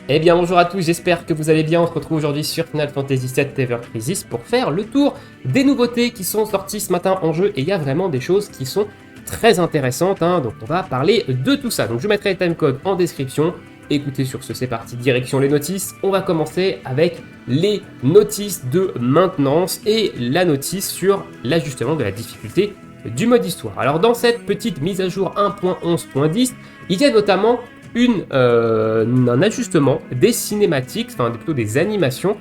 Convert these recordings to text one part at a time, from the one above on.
Eh bien bonjour à tous, j'espère que vous allez bien. On se retrouve aujourd'hui sur Final Fantasy VII Ever Crisis pour faire le tour des nouveautés qui sont sorties ce matin en jeu. Et il y a vraiment des choses qui sont très intéressantes, donc on va parler de tout ça. Donc je mettrai les timecodes en description. Écoutez sur ce, c'est parti, direction les notices. On va commencer avec les notices de maintenance et la notice sur l'ajustement de la difficulté du mode histoire. Alors dans cette petite mise à jour 1.11.10, il y a notamment un ajustement des cinématiques, enfin plutôt des animations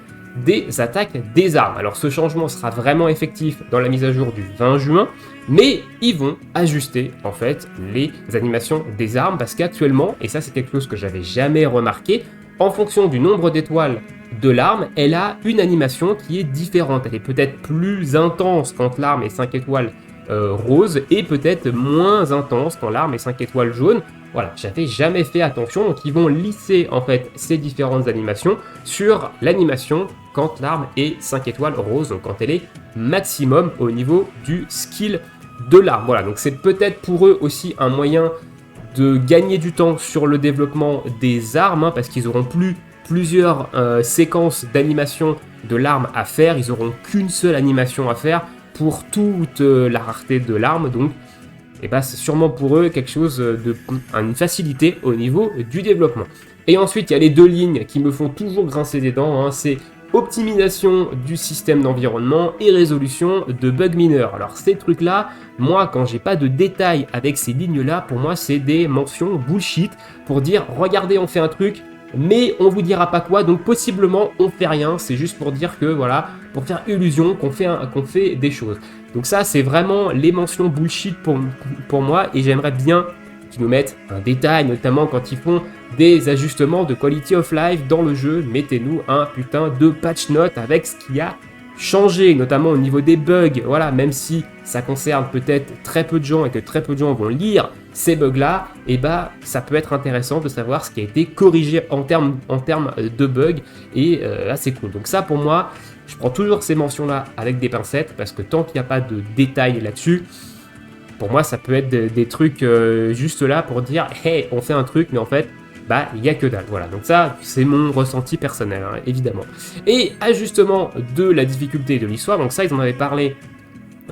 des attaques des armes. Alors ce changement sera vraiment effectif dans la mise à jour du 20 juin, mais ils vont ajuster en fait les animations des armes parce qu'actuellement, et ça c'est quelque chose que j'avais jamais remarqué, en fonction du nombre d'étoiles de l'arme, elle a une animation qui est différente. Elle est peut-être plus intense quand l'arme est 5 étoiles rose et peut-être moins intense quand l'arme est 5 étoiles jaune. Voilà, j'avais jamais fait attention, donc ils vont lisser en fait ces différentes animations sur l'animation quand l'arme est 5 étoiles rose, donc quand elle est maximum au niveau du skill de l'arme. Voilà, donc c'est peut-être pour eux aussi un moyen de gagner du temps sur le développement des armes, parce qu'ils auront plus plusieurs séquences d'animation de l'arme à faire, ils auront qu'une seule animation à faire pour toute la rareté de l'arme, donc et c'est sûrement pour eux quelque chose une facilité au niveau du développement. Et ensuite, il y a les deux lignes qui me font toujours grincer des dents, c'est optimisation du système d'environnement et résolution de bugs mineurs. Alors ces trucs-là, moi quand j'ai pas de détails avec ces lignes-là, pour moi c'est des mentions bullshit pour dire regardez on fait un truc, mais on vous dira pas quoi, donc possiblement on fait rien, c'est juste pour dire que voilà, pour faire illusion qu'on fait des choses. Donc ça c'est vraiment les mentions bullshit pour moi, et j'aimerais bien qu'ils nous mettent un détail, notamment quand ils font des ajustements de quality of life dans le jeu, mettez-nous un putain de patch note avec ce qui a changé, notamment au niveau des bugs, voilà, même si ça concerne peut-être très peu de gens et que très peu de gens vont lire ces bugs-là, et ça peut être intéressant de savoir ce qui a été corrigé en termes de bugs, et c'est cool. Donc ça pour moi, je prends toujours ces mentions-là avec des pincettes, parce que tant qu'il n'y a pas de détails là-dessus, pour moi ça peut être des trucs juste là pour dire hey on fait un truc, mais en fait il n'y a que dalle. Voilà, donc ça c'est mon ressenti personnel, évidemment. Et ajustement de la difficulté de l'histoire, donc ça ils en avaient parlé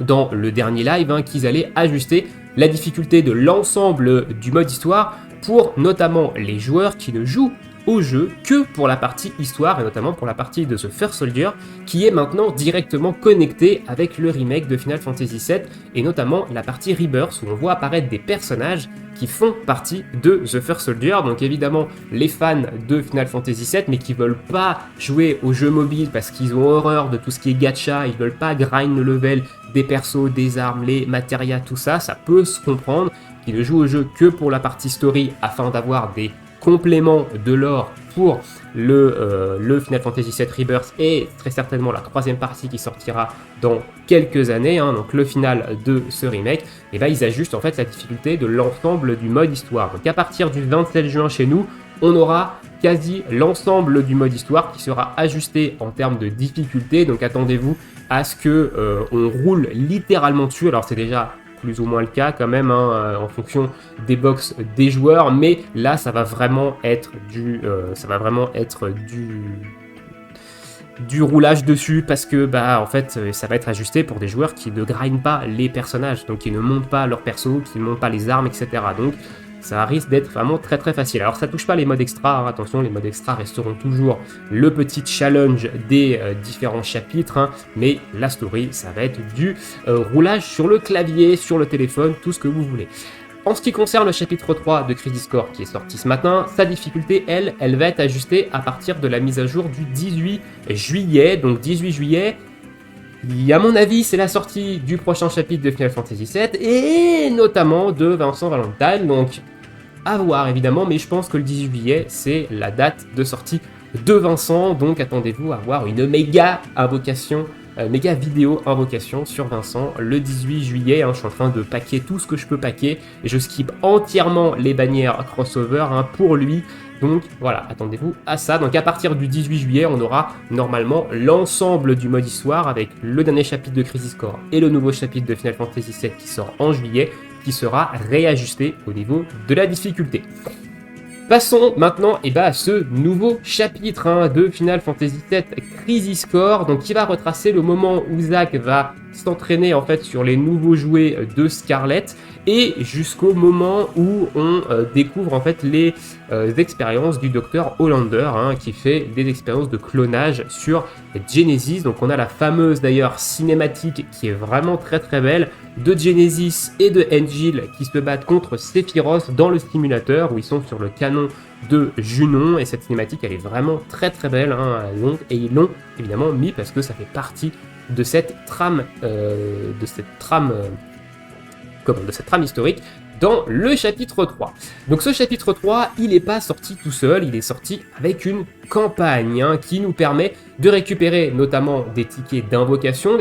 dans le dernier live, qu'ils allaient ajuster la difficulté de l'ensemble du mode histoire pour notamment les joueurs qui ne jouent au jeu que pour la partie histoire, et notamment pour la partie de The First Soldier qui est maintenant directement connectée avec le remake de Final Fantasy VII, et notamment la partie Rebirth où on voit apparaître des personnages qui font partie de The First Soldier. Donc évidemment les fans de Final Fantasy VII mais qui veulent pas jouer au jeu mobile parce qu'ils ont horreur de tout ce qui est gacha, ils veulent pas grind le level des persos, des armes, les matérias, tout ça, ça peut se comprendre, qui ne jouent au jeu que pour la partie story afin d'avoir des complément de lore pour le Final Fantasy VII Rebirth, et très certainement la troisième partie qui sortira dans quelques années, donc le final de ce remake, et ils ajustent en fait la difficulté de l'ensemble du mode histoire. Donc à partir du 27 juin chez nous, on aura quasi l'ensemble du mode histoire qui sera ajusté en termes de difficulté, donc attendez-vous à ce que on roule littéralement dessus. Alors c'est déjà plus ou moins le cas quand même, en fonction des box des joueurs, mais là ça va vraiment être du roulage dessus, parce que en fait ça va être ajusté pour des joueurs qui ne grindent pas les personnages, donc qui ne montent pas leurs persos, qui ne montent pas les armes, etc. Donc ça risque d'être vraiment très très facile. Alors ça touche pas les modes extra, attention, les modes extra resteront toujours le petit challenge des différents chapitres, mais la story ça va être du roulage sur le clavier, sur le téléphone, tout ce que vous voulez. En ce qui concerne le chapitre 3 de Crisis Core qui est sorti ce matin, sa difficulté, elle va être ajustée à partir de la mise à jour du 18 juillet. Donc 18 juillet, à mon avis, c'est la sortie du prochain chapitre de Final Fantasy VII et notamment de Vincent Valentine. Donc à voir évidemment, mais je pense que le 18 juillet, c'est la date de sortie de Vincent. Donc attendez-vous à voir une méga invocation, méga vidéo invocation sur Vincent le 18 juillet. Je suis en train de paquer tout ce que je peux paquer et je skip entièrement les bannières crossover pour lui. Donc voilà, attendez-vous à ça. Donc à partir du 18 juillet, on aura normalement l'ensemble du mode histoire avec le dernier chapitre de Crisis Core et le nouveau chapitre de Final Fantasy VII qui sort en juillet, qui sera réajusté au niveau de la difficulté. Passons maintenant à ce nouveau chapitre de Final Fantasy VII Crisis Core, donc qui va retracer le moment où Zack va s'entraîner en fait sur les nouveaux jouets de Scarlet et jusqu'au moment où on découvre en fait les expériences du docteur Hollander qui fait des expériences de clonage sur Genesis. Donc on a la fameuse d'ailleurs cinématique qui est vraiment très très belle de Genesis et de Angel qui se battent contre Sephiroth dans le simulateur où ils sont sur le canon de Junon, et cette cinématique elle est vraiment très très belle et ils l'ont évidemment mis parce que ça fait partie de cette trame historique dans le chapitre 3. Donc ce chapitre 3, il n'est pas sorti tout seul, il est sorti avec une campagne qui nous permet de récupérer notamment des tickets d'invocation,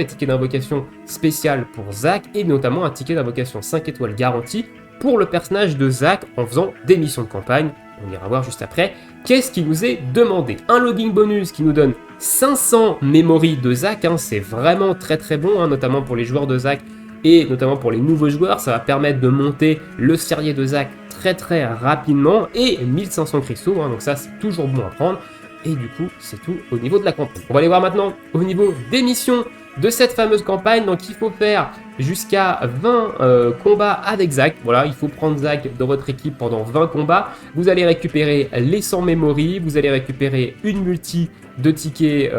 spéciales pour Zack, et notamment un ticket d'invocation 5 étoiles garantie pour le personnage de Zack en faisant des missions de campagne. On ira voir juste après. Qu'est-ce qui nous est demandé? Un logging bonus qui nous donne 500 memories de Zack, c'est vraiment très très bon, notamment pour les joueurs de Zack et notamment pour les nouveaux joueurs. Ça va permettre de monter le Sérier de Zack très très rapidement, et 1500 cristaux, donc ça c'est toujours bon à prendre. Et du coup c'est tout au niveau de la campagne. On va aller voir maintenant au niveau des missions de cette fameuse campagne. Donc il faut faire jusqu'à 20 combats avec Zack. Voilà, il faut prendre Zack dans votre équipe pendant 20 combats. Vous allez récupérer les 100 memories, vous allez récupérer une multi de tickets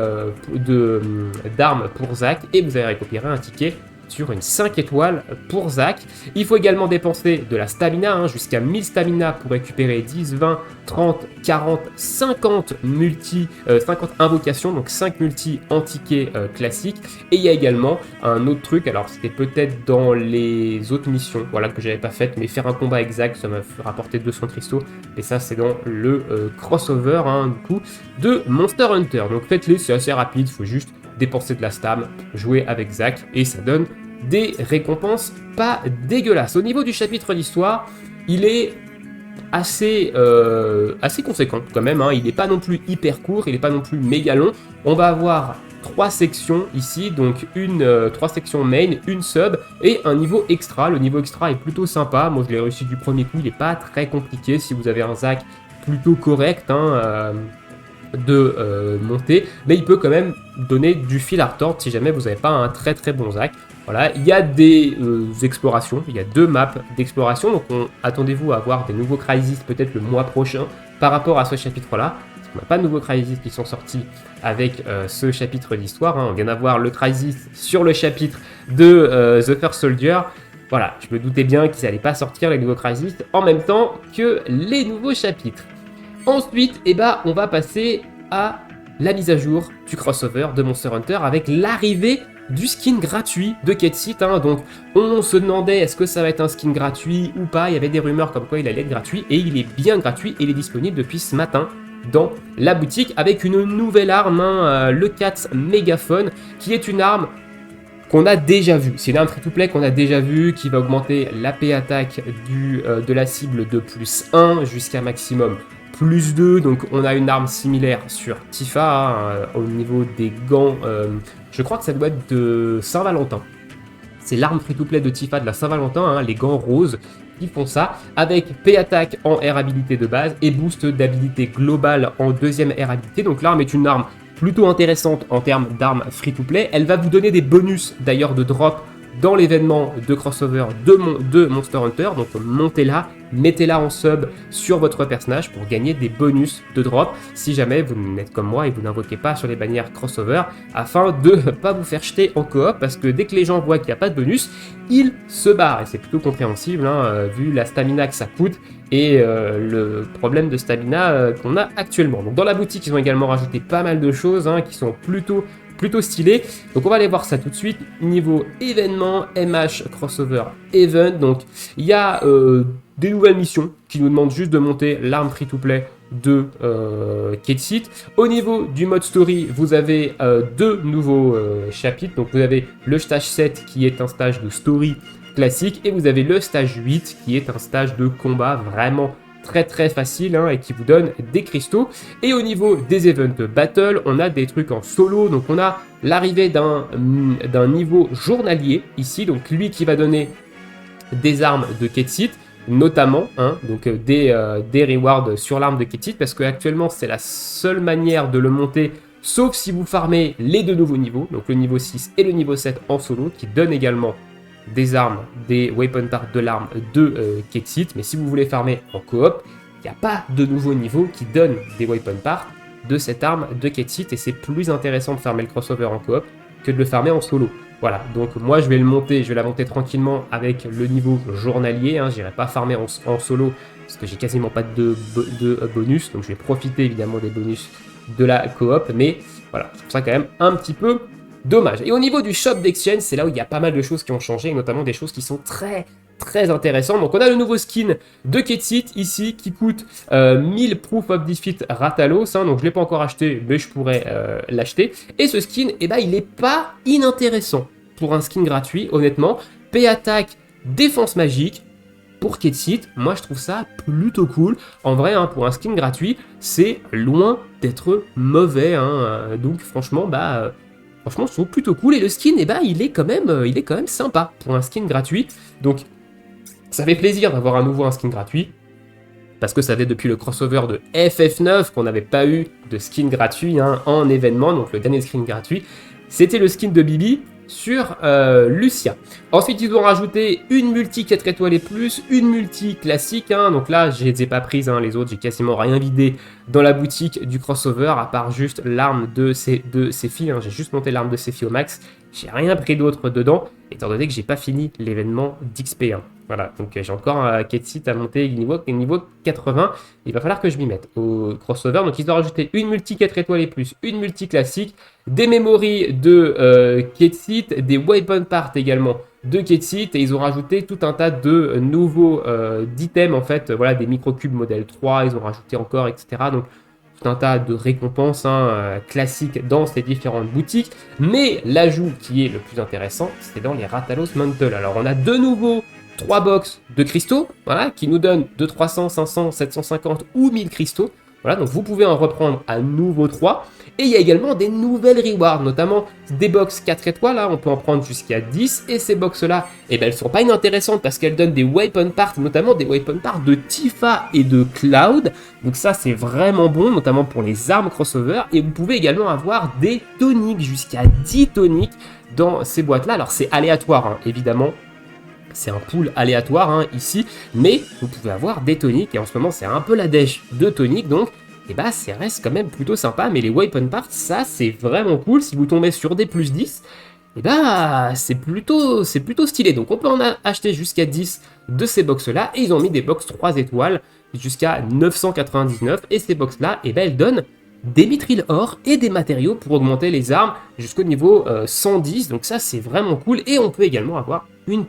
d'armes pour Zack, et vous allez récupérer un ticket sur une 5 étoiles pour Zack. Il faut également dépenser de la stamina, jusqu'à 1000 stamina pour récupérer 10, 20, 30, 40, 50 invocations, donc 5 multi en tickets classiques. Et il y a également un autre truc, alors c'était peut-être dans les autres missions, voilà, que j'avais pas faites, mais faire un combat exact, ça m'a rapporté 200 cristaux, et ça c'est dans le crossover du coup de Monster Hunter. Donc faites-les, c'est assez rapide, il faut juste dépenser de la stam, jouer avec Zack, et ça donne des récompenses pas dégueulasses. Au niveau du chapitre d'histoire, il est assez conséquent quand même, il n'est pas non plus hyper court, il n'est pas non plus méga long. On va avoir 3 sections ici, donc 3 sections main, une sub et un niveau extra. Le niveau extra est plutôt sympa, moi je l'ai réussi du premier coup, il n'est pas très compliqué si vous avez un Zack plutôt correct de monter, mais il peut quand même donner du fil à retordre si jamais vous n'avez pas un très très bon Zack. Voilà, il y a des explorations, il y a 2 maps d'exploration, donc attendez-vous à avoir des nouveaux Crysis peut-être le mois prochain par rapport à ce chapitre-là. On n'a pas de nouveaux Crysis qui sont sortis avec ce chapitre d'histoire. On vient d'avoir le Crysis sur le chapitre de The First Soldier. Voilà, je me doutais bien qu'ils n'allaient pas sortir les nouveaux Crysis en même temps que les nouveaux chapitres. Ensuite, on va passer à la mise à jour du crossover de Monster Hunter avec l'arrivée du skin gratuit de Ketsit. Donc on se demandait est-ce que ça va être un skin gratuit ou pas. Il y avait des rumeurs comme quoi il allait être gratuit, et il est bien gratuit et il est disponible depuis ce matin dans la boutique avec une nouvelle arme, le Cats Mégaphone, qui est une arme qu'on a déjà vu. C'est une arme free-to-play qu'on a déjà vu, qui va augmenter l'AP attaque de la cible de +1 jusqu'à maximum +2, donc on a une arme similaire sur Tifa au niveau des gants. Je crois que ça doit être de Saint-Valentin. C'est l'arme free-to-play de Tifa de la Saint-Valentin, les gants roses qui font ça, avec P-Attack en R habilité de base et boost d'habilité globale en deuxième R habilité. Donc l'arme est une arme plutôt intéressante en termes d'armes free-to-play. Elle va vous donner des bonus d'ailleurs de drop dans l'événement de crossover de Monster Hunter, donc montez-la, mettez-la en sub sur votre personnage pour gagner des bonus de drop si jamais vous n'êtes comme moi et vous n'invoquez pas sur les bannières crossover, afin de ne pas vous faire jeter en coop, parce que dès que les gens voient qu'il n'y a pas de bonus, ils se barrent, et c'est plutôt compréhensible vu la stamina que ça coûte et le problème de stamina qu'on a actuellement. Donc dans la boutique, ils ont également rajouté pas mal de choses qui sont plutôt stylé. Donc on va aller voir ça tout de suite. Niveau événement, MH Crossover Event, donc il y a des nouvelles missions qui nous demandent juste de monter l'arme free-to-play de Ketsit. Au niveau du mode story, vous avez 2 nouveaux chapitres. Donc vous avez le stage 7 qui est un stage de story classique, et vous avez le stage 8 qui est un stage de combat vraiment très très facile et qui vous donne des cristaux. Et au niveau des event battle, on a des trucs en solo. Donc on a l'arrivée d'un niveau journalier ici, donc lui qui va donner des armes de Ketsit. notamment, hein, donc des rewards sur l'arme de Ketsit, parce qu'actuellement c'est la seule manière de le monter, sauf si vous farmez les deux nouveaux niveaux, donc le niveau 6 et le niveau 7 en solo, qui donnent également des armes, des weapon parts de l'arme de Ketsit, mais si vous voulez farmer en coop, il n'y a pas de nouveau niveau qui donne des weapon parts de cette arme de Ketsit, et c'est plus intéressant de farmer le crossover en coop que de le farmer en solo. Voilà, donc moi je vais la monter tranquillement avec le niveau journalier, hein, j'irai pas farmer en solo parce que j'ai quasiment pas de bonus, donc je vais profiter évidemment des bonus de la coop, mais voilà, je trouve ça quand même un petit peu dommage. Et au niveau du shop d'exchange, c'est là où il y a pas mal de choses qui ont changé, et notamment des choses qui sont très intéressant. Donc on a le nouveau skin de Ketsit ici qui coûte 1000 Proof of Defeat Rathalos, hein, donc je ne l'ai pas encore acheté mais je pourrais l'acheter. Et ce skin, eh ben, il n'est pas inintéressant pour un skin gratuit, honnêtement. Paix attaque, défense magique. Pour Ketsit, moi je trouve ça plutôt cool. En vrai, hein, pour un skin gratuit, c'est loin d'être mauvais. Hein, donc franchement, franchement, je trouve plutôt cool. Et le skin, eh ben, il est quand même sympa pour un skin gratuit. Donc ça fait plaisir d'avoir à nouveau un skin gratuit, parce que ça fait depuis le crossover de FF9 qu'on n'avait pas eu de skin gratuit, hein, en événement, donc le dernier skin gratuit, c'était le skin de Bibi sur Lucia. Ensuite, ils ont rajouté une multi 4 étoiles et plus, une multi classique, hein, donc là, je les ai pas prises, hein, les autres, j'ai quasiment rien vidé dans la boutique du crossover, à part juste l'arme de Sephi, hein, j'ai juste monté l'arme de Sephi au max, j'ai rien pris d'autre dedans, étant donné que j'ai pas fini l'événement d'XP1. Voilà, donc j'ai encore un Ketsit à monter niveau 80. Il va falloir que je m'y mette au crossover. Donc ils ont rajouté une multi 4 étoiles et plus, une multi classique, des memories de Ketsit, des weapon parts également de Ketsit, et ils ont rajouté tout un tas de nouveaux d'items en fait. Voilà, des microcubes modèle 3, ils ont rajouté encore, etc. Donc tout un tas de récompenses, hein, classiques dans ces différentes boutiques. Mais l'ajout qui est le plus intéressant, c'est dans les Rathalos Mantle. Alors on a de nouveau 3 box de cristaux, voilà, qui nous donnent de 300, 500, 750 ou 1000 cristaux. Voilà, donc vous pouvez en reprendre à nouveau 3. Et il y a également des nouvelles rewards, notamment des box 4 étoiles, là, on peut en prendre jusqu'à 10. Et ces box-là, eh ben, elles sont pas inintéressantes parce qu'elles donnent des weapon parts, notamment des weapon parts de Tifa et de Cloud. Donc ça, c'est vraiment bon, notamment pour les armes crossover. Et vous pouvez également avoir des toniques, jusqu'à 10 toniques dans ces boîtes-là. Alors c'est aléatoire, hein, évidemment. C'est un pool aléatoire, hein, ici, mais vous pouvez avoir des toniques, et en ce moment c'est un peu la dèche de toniques, donc et bah ça reste quand même plutôt sympa. Mais les weapon parts, ça c'est vraiment cool. Si vous tombez sur des plus 10, et bah c'est plutôt stylé. Donc on peut en acheter jusqu'à 10 de ces box là, et ils ont mis des box 3 étoiles jusqu'à 999, et ces box là, et bah elles donnent des mithril or et des matériaux pour augmenter les armes jusqu'au niveau 110, donc ça c'est vraiment cool. Et on peut également avoir un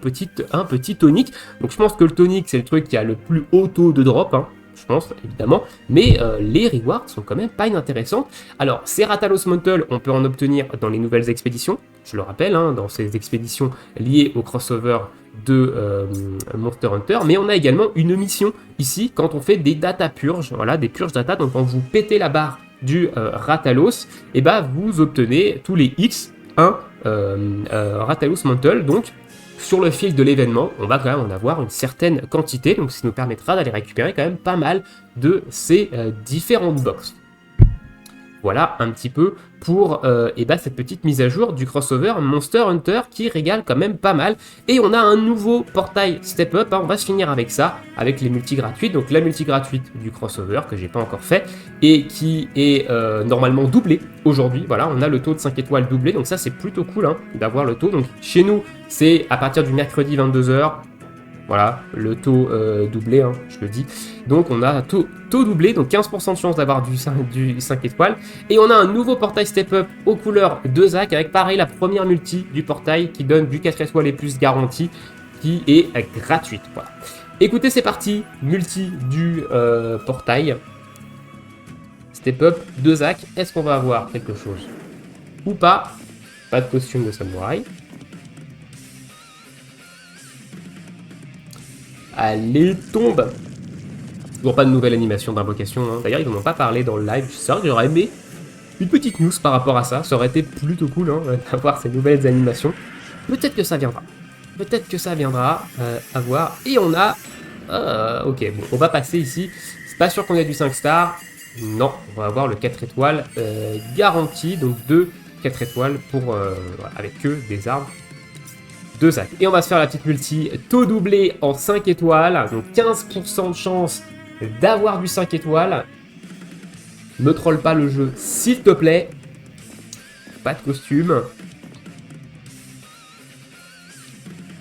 petit tonique. Donc je pense que le tonique c'est le truc qui a le plus haut taux de drop, hein, je pense évidemment, mais les rewards sont quand même pas inintéressantes. Alors ces Rathalos Mantle, on peut en obtenir dans les nouvelles expéditions, je le rappelle, hein, dans ces expéditions liées au crossover de Monster Hunter, mais on a également une mission ici quand on fait des data purges, voilà, des purges data. Donc quand vous pétez la barre du Rathalos, et bah vous obtenez tous les X un Rathalos Mantle. Donc sur le fil de l'événement, on va quand même en avoir une certaine quantité, donc ça nous permettra d'aller récupérer quand même pas mal de ces différentes boxes. Voilà un petit peu pour cette petite mise à jour du crossover Monster Hunter qui régale quand même pas mal. Et on a un nouveau portail Step Up, hein, on va se finir avec ça, avec les multi gratuites. Donc la multi gratuite du crossover que j'ai pas encore fait et qui est normalement doublée aujourd'hui. Voilà, on a le taux de 5 étoiles doublé, donc ça c'est plutôt cool, hein, d'avoir le taux. Donc chez nous c'est à partir du mercredi 22h. Voilà, le taux doublé, hein, je le dis. Donc on a taux doublé, donc 15% de chance d'avoir du 5 étoiles. Et on a un nouveau portail Step Up aux couleurs de Zac, avec pareil la première multi du portail qui donne du 4 étoiles et plus garantie, qui est gratuite. Voilà. Écoutez, c'est parti, multi du portail Step Up de Zac. Est-ce qu'on va avoir quelque chose ou pas? Pas de costume de samouraï. Allez, tombe! Toujours pas de nouvelle animation d'invocation, hein. D'ailleurs, ils n'en ont pas parlé dans le live. C'est vrai que j'aurais aimé une petite news par rapport à ça. Ça aurait été plutôt cool, hein, d'avoir ces nouvelles animations. Peut-être que ça viendra. Peut-être que ça viendra à voir. Et on a Ah, ok, bon, on va passer ici. C'est pas sûr qu'on ait du 5 stars. Non, on va avoir le 4 étoiles garanti. Donc 2 4 étoiles pour, avec que des arbres de sac. Et on va se faire la petite multi taux doublé en 5 étoiles. Donc 15% de chance d'avoir du 5 étoiles. Ne troll pas le jeu, s'il te plaît. Pas de costume.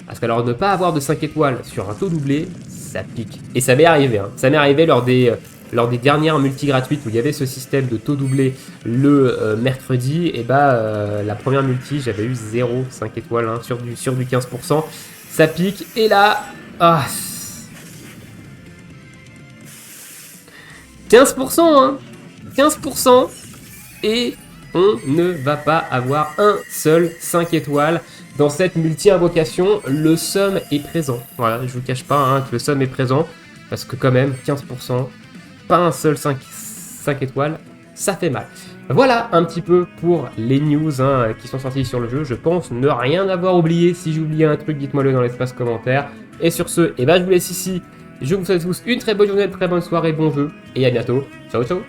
Parce que alors ne pas avoir de 5 étoiles sur un taux doublé, ça pique. Et ça m'est arrivé, hein. Ça m'est arrivé lors des dernières multi gratuites où il y avait ce système de taux doublé le mercredi. Et bah la première multi, j'avais eu 0 5 étoiles hein, sur du 15%. Ça pique. Et là, 15%, hein, 15%. Et on ne va pas avoir un seul 5 étoiles. Dans cette multi-invocation, le sum est présent. Voilà, je vous cache pas hein, que le sum est présent. Parce que quand même, 15%, pas un seul 5 étoiles, ça fait mal. Voilà un petit peu pour les news hein, qui sont sorties sur le jeu. Je pense ne rien avoir oublié. Si j'ai oublié un truc, dites-moi le dans l'espace commentaire. Et sur ce, je vous laisse ici. Je vous souhaite tous une très bonne journée, une très bonne soirée, bon jeu. Et à bientôt. Ciao, ciao.